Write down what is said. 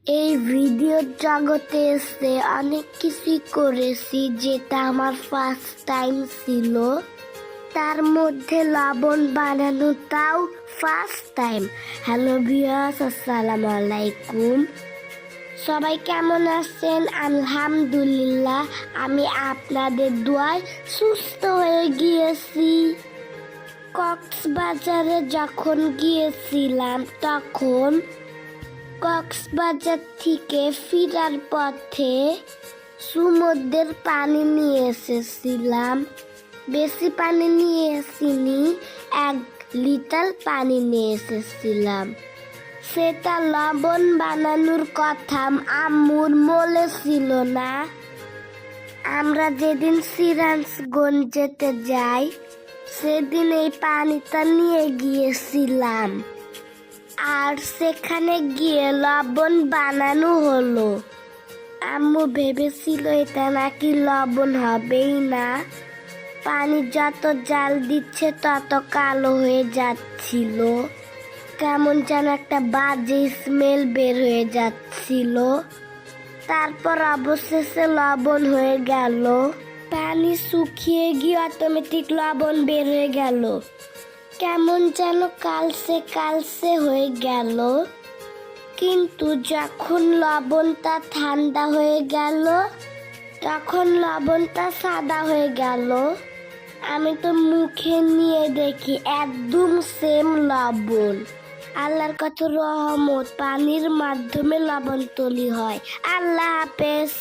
এই ভিডিওর জগতে এসে অনেক কিছুই করেছি, যেটা আমার ফার্স্ট টাইম ছিল। তার মধ্যে লবণ বানানো, তাও ফার্স্ট টাইম। হ্যালো ভিউয়ার্স, আসসালামু আলাইকুম। সবাই কেমন আছেন? আলহামদুলিল্লাহ, আমি আপনাদের দোয়ায় সুস্থ হয়ে গিয়েছি। কক্সবাজারে যখন গিয়েছিলাম, তখন কক্সবাজার থেকে ফিরার পথে সমুদ্রের পানি নিয়ে এসেছিলাম। বেশি পানি নিয়ে আসিনি, 1 লিটার পানি নিয়ে এসেছিলাম। সেটা লবণ বানানোর কথা আম্মুর মনে ছিল না। আমরা যেদিন সিরাজগঞ্জ যেতে যাই, সেদিন এই পানিটা নিয়ে গিয়েছিলাম, আর সেখানে গিয়ে লবণ বানানো হলো। আম্মু ভেবেছিল এটা নাকি লবণ হবেই না। পানি যত জাল দিচ্ছে তত কালো হয়ে যাচ্ছিল, কেমন যেন একটা বাজে স্মেল বের হয়ে যাচ্ছিল। তারপর অবশেষে লবণ হয়ে গেল। পানি শুকিয়ে গিয়ে অটোমেটিক লবণ বের হয়ে গেল। কেমন যেন কালসে কালসে হয়ে গেল। কিন্তু যখন লবণটা ঠান্ডা হয়ে গেল, তখন লবণটা সাদা হয়ে গেল। আমি তো মুখে নিয়ে দেখি একদম সেম লবণ। আল্লাহর কত রহমত, পানির মাধ্যমে লবণ তৈরি হয়। আল্লাহ হাফেজ।